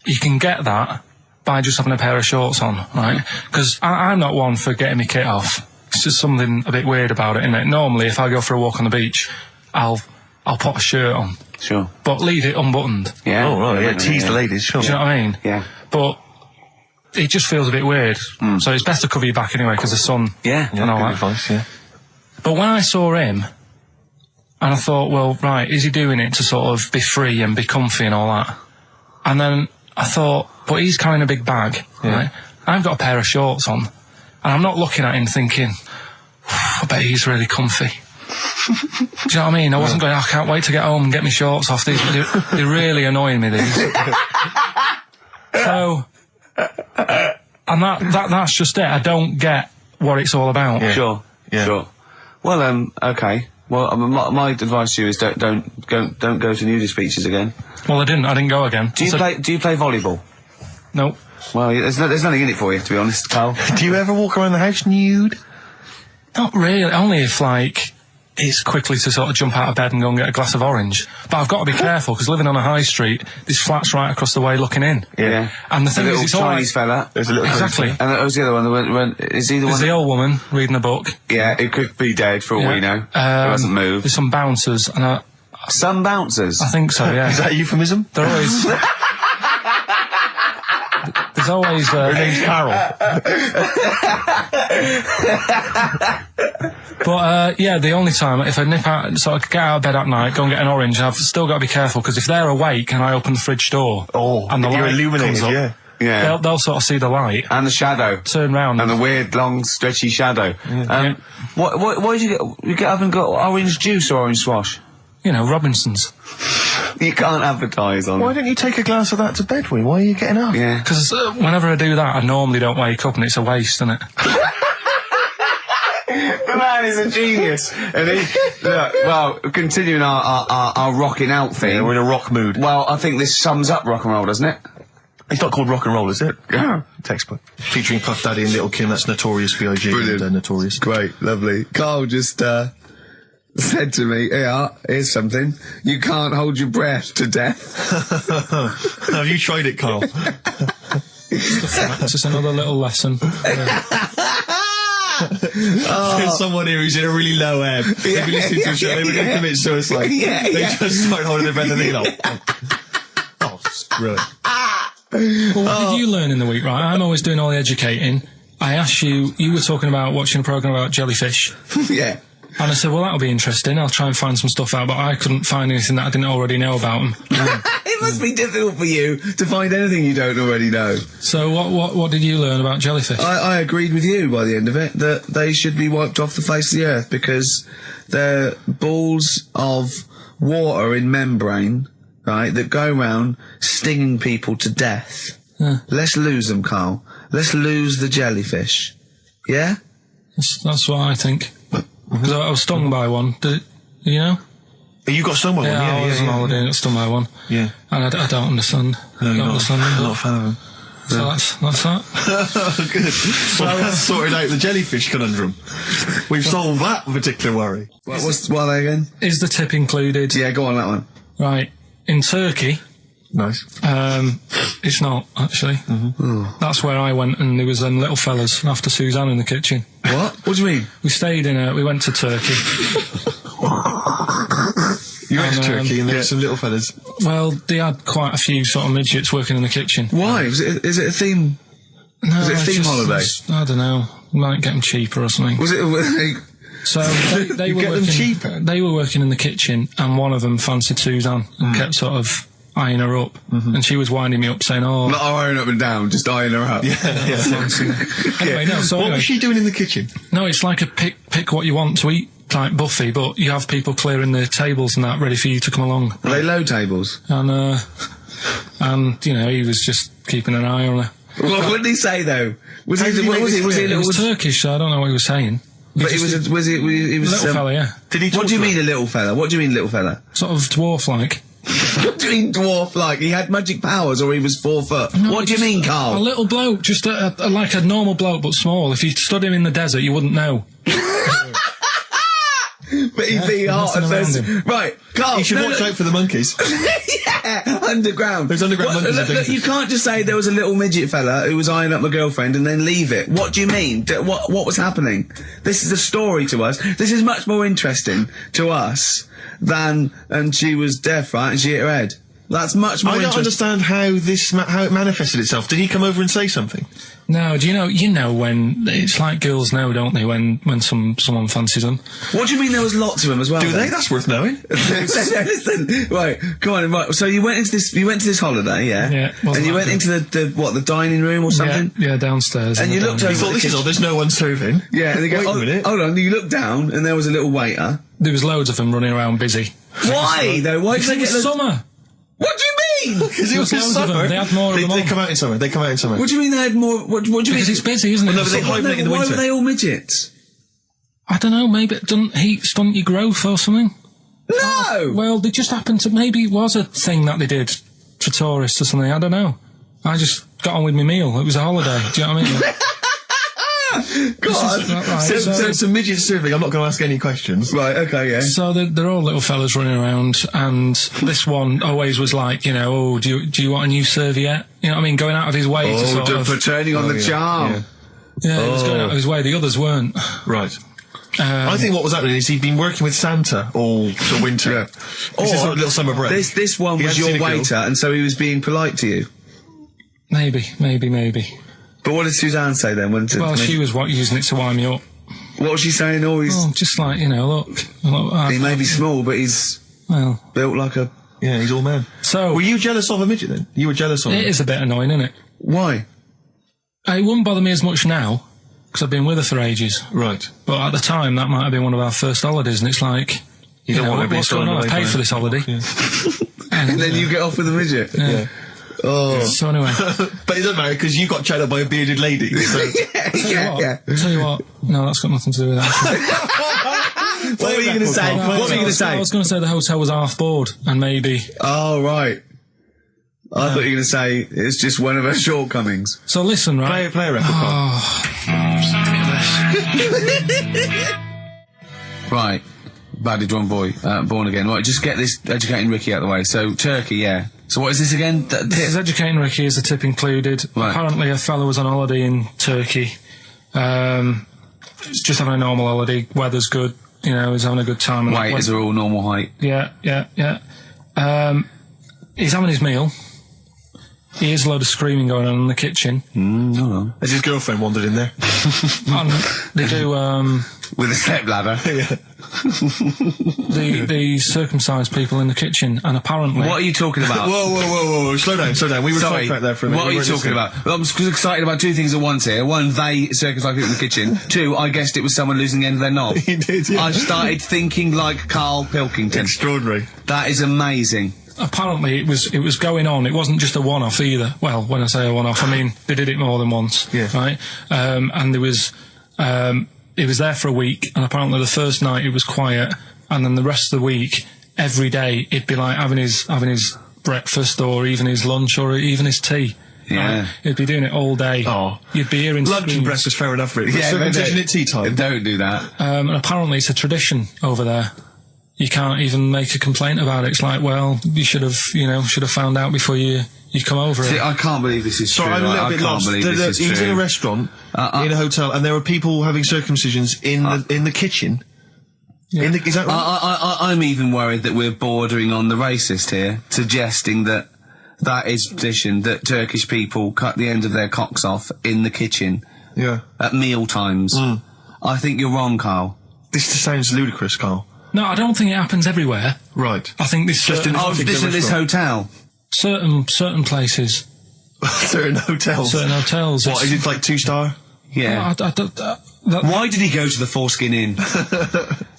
you can get that by just having a pair of shorts on, right? Because I'm not one for getting my kit off. It's just something a bit weird about it, isn't it? Normally, if I go for a walk on the beach, I'll put a shirt on. Sure. But leave it unbuttoned. Yeah. Oh, right, yeah, tease the ladies, sure. Do you know what I mean? Yeah. But it just feels a bit weird. So it's best to cover your back anyway, because the sun... Yeah. and all Good that. advice, yeah. But when I saw him, and I thought, well, right, is he doing it to sort of be free and be comfy and all that? And then I thought, but he's carrying a big bag, right? I've got a pair of shorts on, and I'm not looking at him thinking, I bet he's really comfy. Do you know what I mean? I wasn't going, I can't wait to get home and get my shorts off. They're really annoying me, these. So... and that's just it. I don't get what it's all about. Yeah. Sure. Yeah. Sure. Well, okay. Well, my advice to you is don't don't go to nudist beaches again. Well, I didn't go again. Do you play volleyball? No. Well, there's nothing in it for you, to be honest, Carl. Do you ever walk around the house nude? Not really. Only if, like, it's quickly to sort of jump out of bed and go and get a glass of orange. But I've got to be careful, because living on a high street, there's flats right across the way looking in. Yeah. And the thing is, little it's all Chinese fella. There's a little Exactly. And that was the other one. Is he the There's one? the old woman reading a book. Yeah, it could be dead for all we know. He hasn't moved. There's some bouncers, and Some bouncers. I think so, yeah. Is that a euphemism? They're always... There's always... Her name's Carol. But, yeah, the only time, if I nip out, so I get out of bed at night, go and get an orange, I've still got to be careful, because if they're awake and I open the fridge door... and the you're light illuminated, comes up, yeah. Yeah. they'll sort of see the light, And the shadow. turn round... And the weird, long, stretchy shadow. What did you get up and got orange juice or orange swash? You know, Robinsons. You can't advertise on. Why don't you take a glass of that to bed with? Why are you getting up? Yeah. Because whenever I do that, I normally don't wake up, and it's a waste, isn't it? The man is a genius. And continuing our rocking out thing. Yeah, we're in a rock mood. Well, I think this sums up rock and roll, doesn't it? It's not called rock and roll, is it? Yeah. Textbook. Featuring Puff Daddy and Little Kim, that's Notorious B.I.G. Brilliant. and Notorious. Great, lovely. Carl just said to me, here's something. You can't hold your breath to death. Have you tried it, Carl? It's just another little lesson. There's someone here who's in a really low ebb. They've been listening to a show, they were going to commit suicide. They just started holding their breath and they're like, oh, it's brilliant. Well, what did you learn in the week, right? I'm always doing all the educating. I asked you were talking about watching a programme about jellyfish. Yeah. And I said, well, that'll be interesting. I'll try and find some stuff out, but I couldn't find anything that I didn't already know about them. It must be difficult for you to find anything you don't already know. So what did you learn about jellyfish? I agreed with you by the end of it, that they should be wiped off the face of the earth because they're balls of water in membrane, right, that go around stinging people to death. Yeah. Let's lose them, Carl. Let's lose the jellyfish. Yeah? That's what I think. Because I was stung by one. You know? You got stung by one? Yeah, I was on holiday and got stung by one. Yeah. And I don't understand. No, you're don't understand I'm them. not a fan of them. So that's that. Good. Well, that's sorted out the jellyfish conundrum. We've solved that particular worry. What are they again? Is the tip included? Yeah, go on, that one. Right. In Turkey, Nice. it's not, actually. That's where I went, and there was them little fellas after Suzanne in the kitchen. What? What do you mean? We went to Turkey. You went to And, Turkey and there were some little fellas. Well, they had quite a few sort of midgets working in the kitchen. Why? Is it a theme? No, Was it a it's theme holiday? I don't know. Might get them cheaper or something. Was it... So they You were get them working, cheaper? They were working in the kitchen, and one of them fancied Suzanne and kept sort of eyeing her up, and she was winding me up saying, "Oh, Not iron up and down, just eyeing her up. fancy." Anyway, no. So What anyway, was she doing in the kitchen? no, it's like a pick what you want to eat type buffet, but you have people clearing the tables and that ready for you to come along. Are they low tables? And you know, he was just keeping an eye on her. What did he say though? Was he? did he What make was he? this Was he? clear? It was Was, Turkish, so I don't know what he was saying. but he was. He was. A little fella, yeah, Did he talk What do you to her? mean a little fella? What do you mean little fella? sort of dwarf-like. What do you mean dwarf like? He had magic powers or he was 4 foot? What do you mean, A Carl? little bloke, just like a normal bloke, but small. If you stood him in the desert, you wouldn't know. But he'd be hot and nothing around says, right, Carl. You should watch out for the monkeys. Yeah, underground. There's underground monkeys Look, are you can't just say there was a little midget fella who was eyeing up my girlfriend and then leave it. What do you mean? What was happening? This is a story to us. This is much more interesting to us than, and she was deaf, right, and she hit her head. That's much more I don't interesting. understand how it manifested itself. Did he come over and say something? No, do you know when it's like girls know, don't they? When someone fancies them. What do you mean there was lots of them as well? Do then? they? That's worth knowing. Listen, right, come on, right. So you went into this holiday, yeah? Yeah, wasn't And you that went good? into the dining room or something? Yeah, downstairs. And in you the looked dining You room. thought, this is odd, there's no one serving. Yeah, and they go, Wait a oh, minute. hold on, you looked down and there was a little waiter. There was loads of them running around busy. Why, though? Why did Because they it get was the... summer. What do you mean? Because it was There was loads of summer. them. They had more of them They on. come out in summer. They come out in summer. What do you mean they had more... What do you mean? Because it's busy, isn't it? Well, no, but they Summer. hibernate in the Why winter. were they all midgets? I don't know, maybe it doesn't heat stunt your growth or something. No! Well, they just happened to, maybe it was a thing that they did for tourists or something, I don't know. I just got on with my meal. It was a holiday, do you know what I mean? God. So it's a midget surfing. I'm not going to ask any questions. Right, okay, yeah. So they're all little fellas running around, and this one always was like, you know, oh, do you want a new serviette? You know what I mean? Going out of his way to sort of... for turning on the charm. Yeah, he was going out of his way. The others weren't. Right. I think what was happening is he'd been working with Santa all the winter. Yeah. This is sort of little summer break. This one He was hadn't seen your a girl. waiter, and so he was being polite to you. Maybe. But what did Suzanne say then? Well, she was using it to wind me up. What was she saying? Oh, he's... Oh, just like, you know, look he may be small, but he's well, built like a... Yeah, he's all man. so Were you jealous of a midget then? You were jealous of him? it is a bit annoying, isn't it? Why? It wouldn't bother me as much now, because I've been with her for ages. Right. But at the time, that might have been one of our first holidays, and it's like, you don't know, want to be what's going on? I paid for this holiday. Yeah. And then you get off with a midget? Yeah. Oh. So anyway, But it doesn't matter because you got chatted up by a bearded lady. So. yeah. tell you what, no, that's got nothing to do with that. What were you going to say? What were you going to say? I was going to say the hotel was half board, and maybe. Oh, right. I thought you were going to say it's just one of her shortcomings. So listen, right? Play a record. Right. Badly drawn boy, born again. Right, just get this educating Ricky out of the way. So, Turkey, yeah. So what is this again? This is educating Ricky, is the tip included. Right. Apparently a fella was on holiday in Turkey. He's just having a normal holiday, weather's good, you know, he's having a good time. Weight is all normal height. Yeah. He's having his meal. He hears a load of screaming going on in the kitchen. No. Has his girlfriend wandered in there? And they do, With a stepladder. Yeah. the circumcised people in the kitchen, and apparently... What are you talking about? Whoa. Slow down. We were Sorry, sidetracked there for a minute. what are you talking about? Well, I'm excited about two things at once here. One, they circumcised people in the kitchen. Two, I guessed it was someone losing the end of their knob. He did, yeah. I started thinking like Karl Pilkington. Extraordinary. That is amazing. Apparently it was going on. It wasn't just a one-off either. Well, when I say a one-off, I mean they did it more than once. Yeah. Right. And there was it was there for a week, and apparently the first night it was quiet, and then the rest of the week, every day it'd be like having his breakfast, or even his lunch, or even his tea. Yeah. Right? He'd be doing it all day. Oh. You'd be hearing Lunch and screams. breakfast, fair enough, really. Yeah, Circumcision at tea time. Don't do that. And apparently it's a tradition over there. You can't even make a complaint about it. It's like, well, you should have found out before you come over. See, I can't believe this is Sorry, true. I'm a little I bit can't lost. believe this is He was true. in a restaurant, in a hotel, and there were people having circumcisions in the kitchen. Yeah. Is that right? I'm even worried that we're bordering on the racist here, suggesting that is tradition, that Turkish people cut the end of their cocks off in the kitchen Yeah. at meal times. I think you're wrong, Carl. This just sounds ludicrous, Carl. No, I don't think it happens everywhere. Right. I think this Just in Oh, this is this hotel. certain places, Certain hotels. certain hotels. What, is it like 2-star? Yeah. Why did he go to the Foreskin Inn?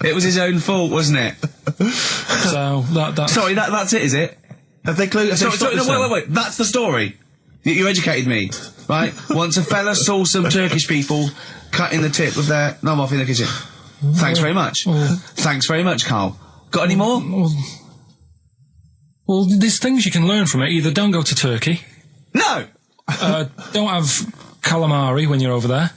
It was his own fault, wasn't it? So that Sorry, that's it, is it? Have they closed? Sorry, no, wait. That's the story. You educated me, right? Once a fella saw some Turkish people cutting the tip of their knob off in the kitchen. Thanks very much. Thanks very much, Carl. Got any more? Well, there's things you can learn from it. Either don't go to Turkey, No! don't have calamari when you're over there.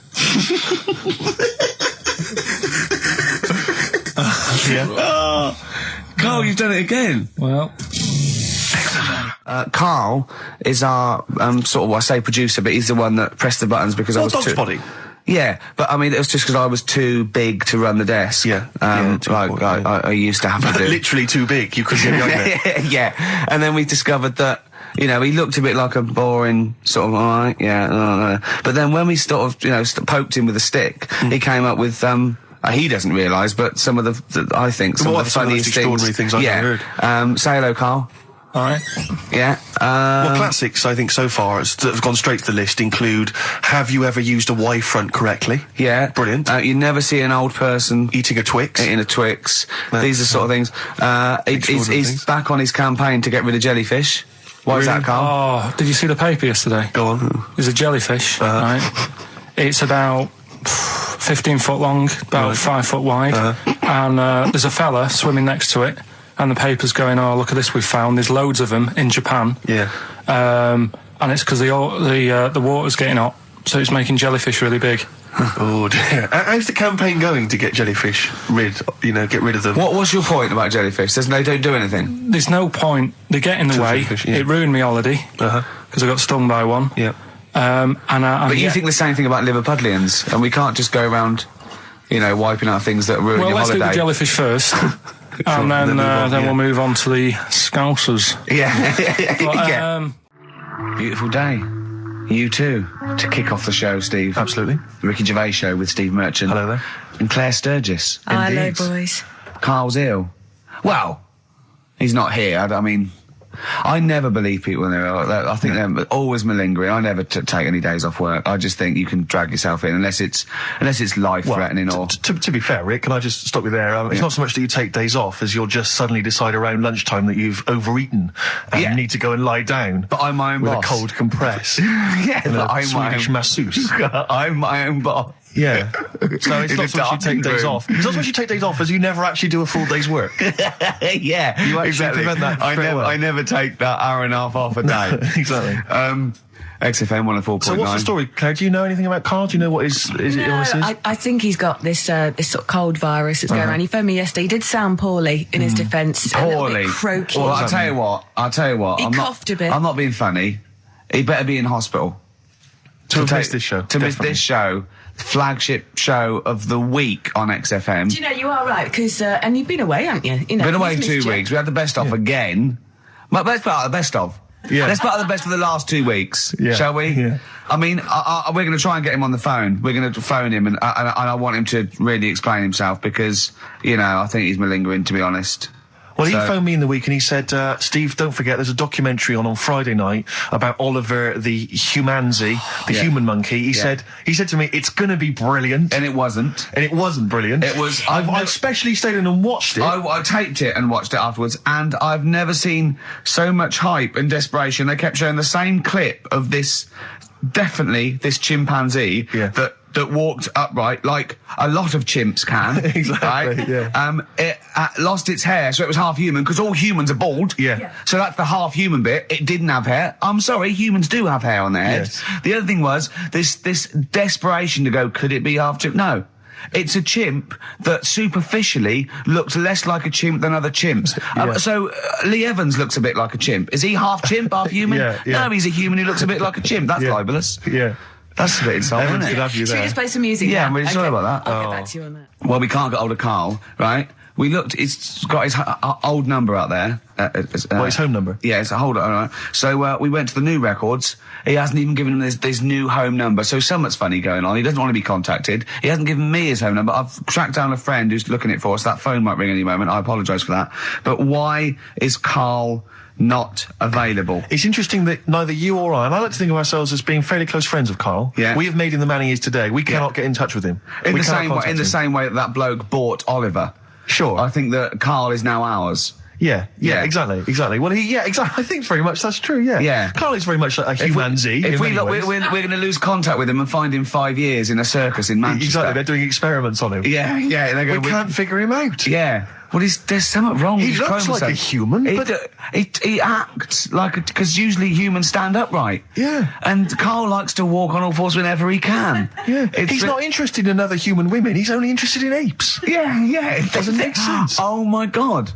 Carl, you've done it again. Well, Carl is our, sort of, I say producer, but he's the one that pressed the buttons because I was Dog's too... body. Yeah, but I mean, it was just because I was too big to run the desk. Yeah, too like important, yeah. I used to have to do. Literally too big. You couldn't get behind it. Yeah, and then we discovered that, you know, he looked a bit like a boring sort of, alright, yeah, no. But then when we sort of, you know, poked him with a stick, he came up with, he doesn't realise, but some of the I think, some of the funniest extraordinary things I've ever heard. Say hello, Carl. alright. Yeah. Well, classics, I think, so far, that have gone straight to the list include, have you ever used a Y front correctly? Yeah. Brilliant. You never see an old person Eating a Twix. eating a Twix. These are sort of things. Extraordinary He's things. back on his campaign to get rid of jellyfish. Why is that, Carl? Oh, did you see the paper yesterday? Go on. There's a jellyfish, right? It's about 15 foot long, about 5 foot wide, and there's a fella swimming next to it, and the paper's going, oh, look at this we've found, there's loads of them in Japan. Yeah. And it's because the water's getting hot, so it's making jellyfish really big. Oh dear. How's the campaign going to get jellyfish get rid of them? What's your point about jellyfish? They don't do anything. There's no point. They get in the way. Jellyfish, yeah. It ruined my holiday because I got stung by one. Yeah. But you think the same thing about Liverpudlians, and we can't just go around, wiping out things that ruin your let's holiday. do the jellyfish first, and then we'll move on to the Scousers. Yeah. But, yeah. Beautiful day. You too, to kick off the show, Steve. Absolutely. The Ricky Gervais Show with Steve Merchant. Hello there. And Claire Sturgis. Hello, Indeed. boys. Carl's ill. Well, he's not here. I mean, I never believe people when they're ill. I think they're always malingering. I never take any days off work. I just think you can drag yourself in unless it's life-threatening or... To be fair, Rick, can I just stop you there? It's not so much that you take days off as you'll just suddenly decide around lunchtime that you've overeaten and you need to go and lie down. But I'm my own with boss. a cold compress. Yeah, and but a I'm my Swedish own... masseuse. I'm my own boss. Yeah. So it's In not a so much you take days room. off. It's not so much you take days off as you never actually do a full day's work. Yeah, You actually exactly. prevent that I straight away. I never take that hour and a half off a day. Exactly. XFM 104.9. So what's the story, Claire? Do you know anything about Karl? Do you know what his illness is? I think he's got this this sort of cold virus that's going around. He phoned me yesterday. He did sound poorly in his defence. A little Poorly. bit croaky. Well, I'll tell you what. He I'm coughed a bit. I'm not being funny. He better be in hospital. To miss this show. To miss definitely. this show. Flagship show of the week on XFM. Do you know, you are right, because, and you've been away, haven't you? Been away he's 2 missed you. weeks. We had the best of again. But let's put out the best of. Yeah. Let's put out the best of the last 2 weeks, Yeah. shall we? Yeah. I mean, we're going to try and get him on the phone. We're going to phone him, and I want him to really explain himself because, I think he's malingering, to be honest. Well, he So- phoned me in the week and he said, Steve, don't forget there's a documentary on Friday night about Oliver the humanzi, the human monkey. He said to me, it's going to be brilliant. And it wasn't. And it wasn't brilliant. It was- I especially stayed in and watched it. I taped it and watched it afterwards, and I've never seen so much hype and desperation. They kept showing the same clip of this chimpanzee that walked upright like a lot of chimps can. Exactly, right? yeah. It lost its hair, so it was half human, because all humans are bald. Yeah. So that's the half human bit. It didn't have hair. I'm sorry, humans do have hair on their heads. Yes. The other thing was this desperation to go, could it be half chimp? No. It's a chimp that superficially looks less like a chimp than other chimps. Yeah. So Lee Evans looks a bit like a chimp. Is he half chimp, half human? Yeah. No, he's a human who looks a bit like a chimp. That's Yeah. libelous. Yeah. That's a bit insulting, Evans isn't could it? have you Should we there. just play some music Yeah, now? I'm really sorry about that. I'll get back to you on that. Well, we can't get hold of Karl, right? We looked, it's got his old number out there. His home number? Yeah, it's a hold on. Right? So we went to the new records. He hasn't even given him this new home number. So something's funny going on. He doesn't want to be contacted. He hasn't given me his home number. I've tracked down a friend who's looking it for us. That phone might ring any moment. I apologise for that. But why is Karl not available? It's interesting that neither you or I, and I like to think of ourselves as being fairly close friends of Karl. Yeah. We have made him the man he is today. We cannot get in touch with him. In We the cannot same way, contact in the him. same way that bloke bought Oliver. Sure. I think that Karl is now ours. Yeah, Yeah. exactly. Well, exactly. I think very much that's true. Yeah, Yeah. Karl is very much like a humanzi. If in we many look, ways. we're going to lose contact with him and find him 5 years in a circus in Manchester. Exactly, they're doing experiments on him. Yeah. They go, We can't figure him out. Yeah. Well, there's something wrong with He his looks like chromosome. a human, but- He acts like because usually humans stand upright. Yeah. And Karl likes to walk on all fours whenever he can. Yeah, It's he's not interested in other human women. He's only interested in apes. Yeah. It Doesn't make sense. Oh my God.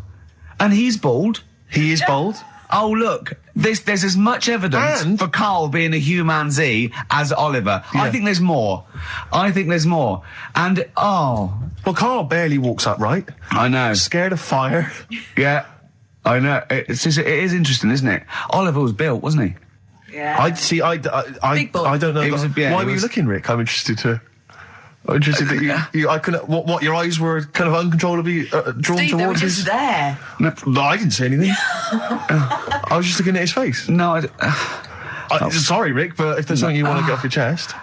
And he's bald. He is bold. Oh, look, there's as much evidence And- for Karl being a humanzi as Oliver. I Yeah. think there's more. And, Well, Karl barely walks upright. I know. Scared of fire. Yeah, I know. It is interesting, isn't it? Oliver was built, wasn't he? Yeah. I Big boy. don't know. It was Why were you looking, Rick? I'm interested that I couldn't. What your eyes were kind of uncontrollably drawn Steve, they were towards just his. there. No, I didn't say anything. I was just looking at his face. No, Sorry, Rick, but if there's something you want to get off your chest.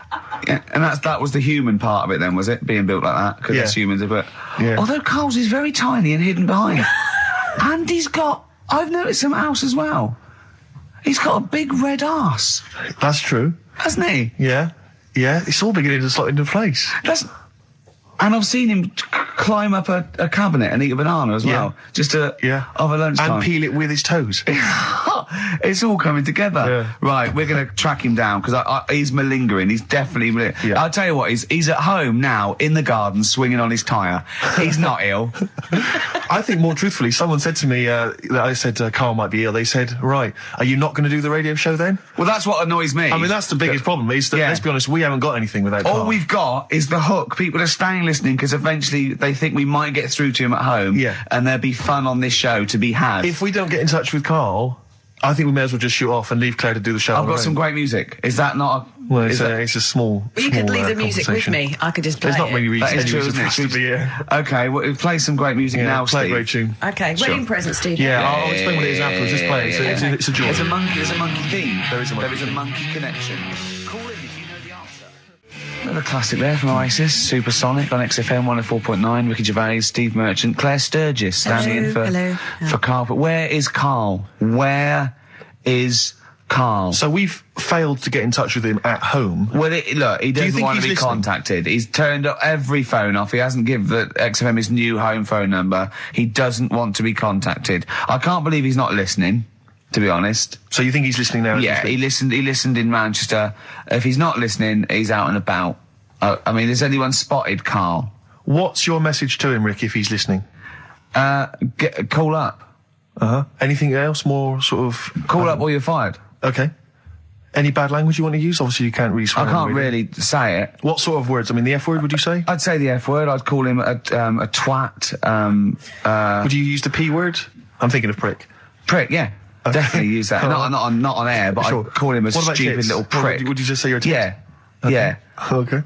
yeah, and that was the human part of it then, was it? Being built like that? Because Yeah. that's humans, but... Yeah. Although Karl's is very tiny and hidden behind. And I've noticed something else as well. He's got a big red arse, That's true. hasn't he? Yeah. It's all beginning to slot into place. And I've seen him climb up a cabinet and eat a banana as well, just to over lunchtime. And peel it with his toes. It's all coming together. Yeah. Right, we're going to track him down because he's malingering. He's definitely. I'll tell you what. He's at home now in the garden swinging on his tyre. He's not ill. I think more truthfully, someone said to me that I said Carl might be ill. They said, "Right, are you not going to do the radio show then?" Well, that's what annoys me. I mean, that's the biggest problem. Is that, let's be honest, we haven't got anything without Carl. All we've got is the hook. People are staying listening because eventually they think we might get through to him at home. Yeah. And there'll be fun on this show to be had. If we don't get in touch with Carl, I think we may as well just shoot off and leave Claire to do the show. I've got some great music. Is that not? Well, it's a small. Well, you could leave the music with conversation. me. I could just play There's not it. really That is true, reason isn't it? to be here. Okay, well, play some great music now, play a Steve. great tune. Okay, wedding present, Steve. Yeah, I'll explain what it is afterwards. Just play it. It's a joy. There's a monkey theme. There is a monkey There is a theme. monkey connection. Call in if you know the answer. Another classic there from Oasis, Supersonic on XFM 104.9. Ricky Gervais, Steve Merchant, Claire Sturgis standing in for Carl. But where is Carl? Where is Carl? So we've failed to get in touch with him at home. Well, look, he doesn't think want to he's be listening? contacted. He's turned up every phone off. He hasn't given the XFM his new home phone number. He doesn't want to be contacted. I can't believe he's not listening, to be honest. So you think he's listening now? Yeah, he listened in Manchester. If he's not listening, he's out and about. I mean, has anyone spotted Carl? What's your message to him, Rick, if he's listening? Call up. Anything else more sort of... Call up or you're fired. Okay. Any bad language you want to use? Obviously, you can't really swear. I can't on the radio. really say it. What sort of words? I mean, the F word, would you say? I'd say the F word. I'd call him a twat. Would you use the P word? I'm thinking of prick. Prick, yeah. Definitely use that. Not on air, but Sure. I'd call him a What about stupid tits? little prick. Would you just say you're a tit? Yeah. Yeah. Okay.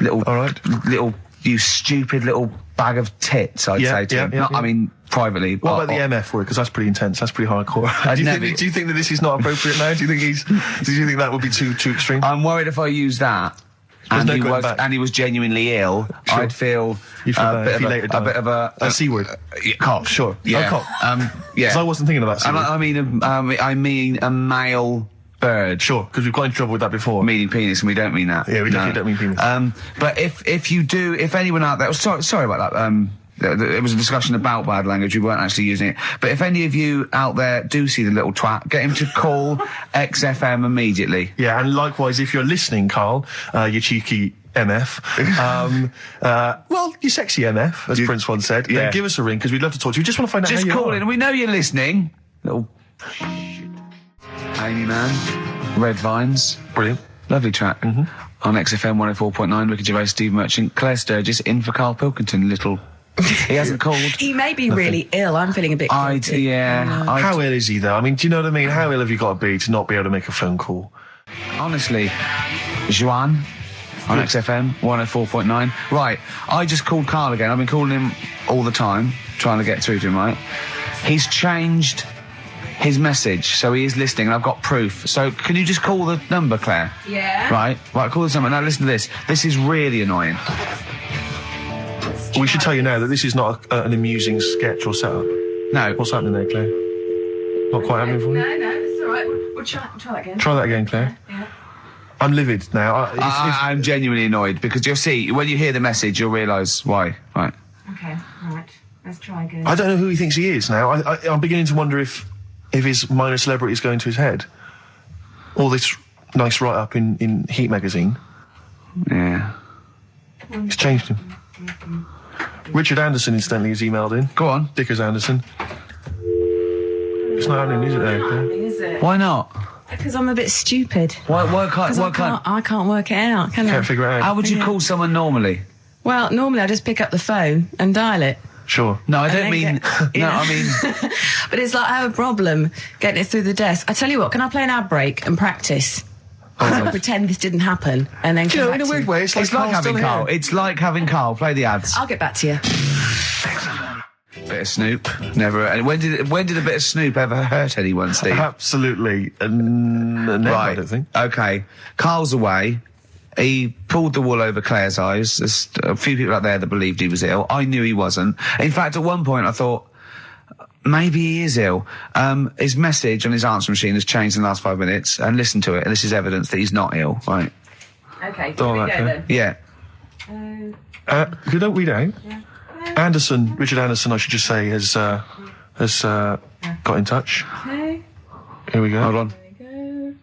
Little, All right. little, you stupid little bag of tits, I'd say to him. Not, I mean, privately. What about the MF word? Because that's pretty intense. That's pretty hardcore. Do you think that this is not appropriate now? Do you think that would be too extreme? I'm worried if I use that. There's And, no going back. he was genuinely ill. Sure. I'd feel You'd feel bad if he later a died. bit of A C word. cock. Sure. Yeah. Oh, cock. Yeah. Because I wasn't thinking of that. C And word. I mean a male bird. Sure, because we've got in trouble with that before. Meaning penis, and we don't mean that. Yeah, we definitely don't mean penis. But if anyone out there, sorry about that. It was a discussion about bad language. We weren't actually using it. But if any of you out there do see the little twat, get him to call XFM immediately. Yeah, and likewise, if you're listening, Carl, you cheeky MF, well, you sexy MF, as Prince once said, then give us a ring, because we'd love to talk to you. We just want to find out Just how you call are. in. We know you're listening. Little Amy Man, Red Vines. Brilliant. Lovely track. On XFM 104.9, Ricky Gervais, Steve Merchant, Claire Sturgis, in for Karl Pilkington. He hasn't called. He may be really ill. I'm feeling a bit guilty. How ill is he, though? I mean, do you know what I mean? How ill have you got to be to not be able to make a phone call? Honestly, Juan on XFM 104.9. Right, I just called Carl again. I've been calling him all the time, trying to get through to him, right? He's changed his message, so he is listening, and I've got proof. So can you just call the number, Claire? Yeah. Right, call this number. Now listen to this. This is really annoying. We should tell you now that this is not an amusing sketch or setup. No. What's happening there, Claire? Not quite happening for you? No, it's all right. We'll try that again. Try that again, Claire. Yeah. I'm livid now. I'm genuinely annoyed, because you'll see, when you hear the message, you'll realise why. Right. Okay, right. Let's try again. I don't know who he thinks he is now. I'm beginning to wonder if his minor celebrity is going to his head. All this nice write-up in Heat magazine. Yeah. It's changed him. Richard Anderson, incidentally, has emailed in. Go on. Dickers Anderson. It's not happening, is it, there, Claire? Is it? Why not? Because I'm a bit stupid. Why can't... I can't work it out, can I? Can't figure it out. How would you call someone normally? Well, normally I just pick up the phone and dial it. Sure. No, I And don't then mean... get- No, yeah. I mean... But it's like I have a problem getting it through the desk. I tell you what, can I play an ad break and practice? I'll pretend this didn't happen and then Do you come know, back in a to weird you. way, it's like It's like Carl's having still Carl. here. It's like having Carl. Play the ads. I'll get back to you. Bit of Snoop. Never... And when did a bit of Snoop ever hurt anyone, Steve? Absolutely. Never, I don't think. Okay. Carl's away. He pulled the wool over Claire's eyes. There's a few people out there that believed he was ill. I knew he wasn't. In fact, at one point I thought, maybe he is ill. His message on his answer machine has changed in the last 5 minutes, and listen to it, and this is evidence that he's not ill, right? Okay, Don't here we like go that. then. Yeah. You don't read out. Anderson, Richard Anderson, I should just say, has got in touch. Okay. Here we go. Hold on. There we go.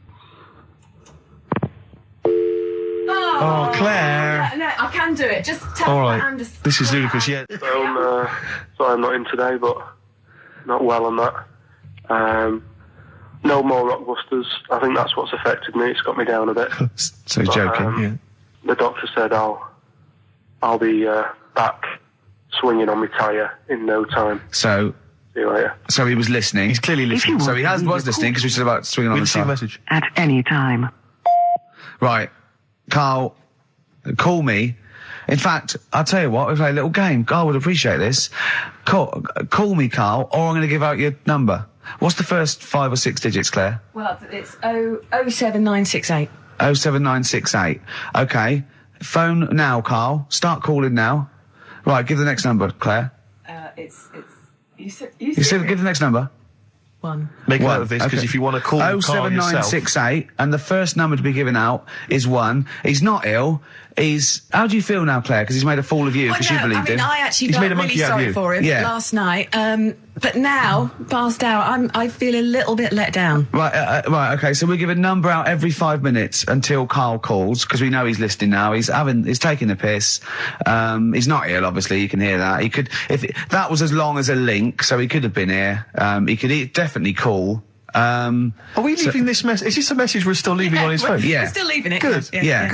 Oh, Claire. No, I can do it. Just tell All right. Anderson. This is ludicrous, yeah. Sorry I'm not in today, but not well on that. No more Rockbusters. I think that's what's affected me. It's got me down a bit. So he's joking. Yeah. The doctor said I'll be back swinging on my tyre in no time. So See you later. he was listening. He's clearly listening. So he was listening because we said about swinging on We the didn't see the side. message. At any time. Right, Carl, call me. In fact, I'll tell you what, we'll play a little game. Carl would appreciate this. Call me, Carl, or I'm going to give out your number. What's the first 5 or 6 digits, Claire? Well, it's 07968. 07968. Okay. Phone now, Carl. Start calling now. Right, give the next number, Claire. You said Give the next number. 1. Make a One. note of this, because Okay. if you want to call Carl yourself... 07968, and the first number to be given out is 1. He's not ill. How do you feel now, Claire? Because he's made a fool of you, because you believed him. I actually He's felt made a really monkey out of sorry you. for him Yeah. last night. But now, passed out, I feel a little bit let down. Right, okay, so we give a number out every 5 minutes until Carl calls, because we know he's listening now. He's taking the piss. He's not ill, obviously, you can hear that. That was as long as a link, so he could have been here. He could definitely call. Are we leaving this message? Is this a message we're still leaving on his phone? Yeah. We're still leaving it. Good. Yeah.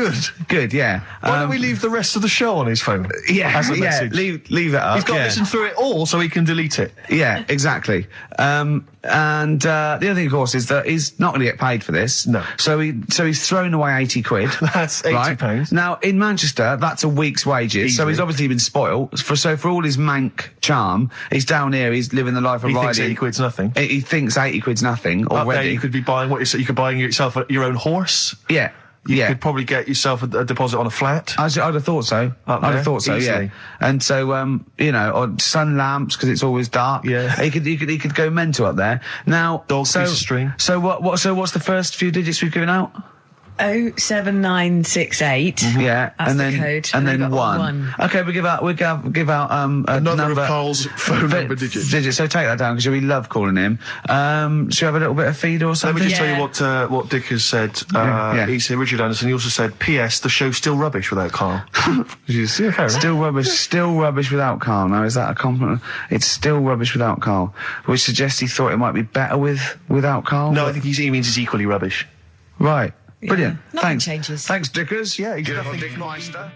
Good, yeah. Why don't we leave the rest of the show on his phone? As a message? Leave it up. He's got to yeah. listen through it all so he can delete it. Yeah, exactly. And the other thing, of course, is that he's not going to get paid for this. No. So he's thrown away 80 quid. That's 80 right? pounds. Now, in Manchester, that's a week's wages. So Easily. he's obviously been spoilt. For all his mank charm, he's down here, he's living the life of He Riley. thinks 80 quid's nothing. He thinks 80 quid's nothing Up there, already. you could be buying you could buy yourself your own horse. Yeah. You yeah. could probably get yourself a deposit on a flat. I'd have thought so. Up I'd there, have thought so, easily. yeah. And so, or sun lamps because it's always dark. Yeah. He could go mental up there. Now, Dog piece of string. So what's the first few digits we've given out? 07968. Yeah, That's and the then code. and then then we've got 1. Okay, we give out a Another number of Carl's phone number digits. So take that down because we love calling him. Should we have a little bit of feed or Let something? me just tell Yeah. you what Dick has said. Yeah. He said, Richard Anderson, he also said, P.S. the show's still rubbish without Carl. Yeah, fair enough. Still rubbish without Carl. Now, is that a compliment? It's still rubbish without Carl, which suggests he thought it might be better without Carl. No, I think he means it's equally rubbish. Right. Brilliant. Nothing Thanks. changes. Thanks, Dickers. Yeah, he's Good nothing old if Dick not Meister.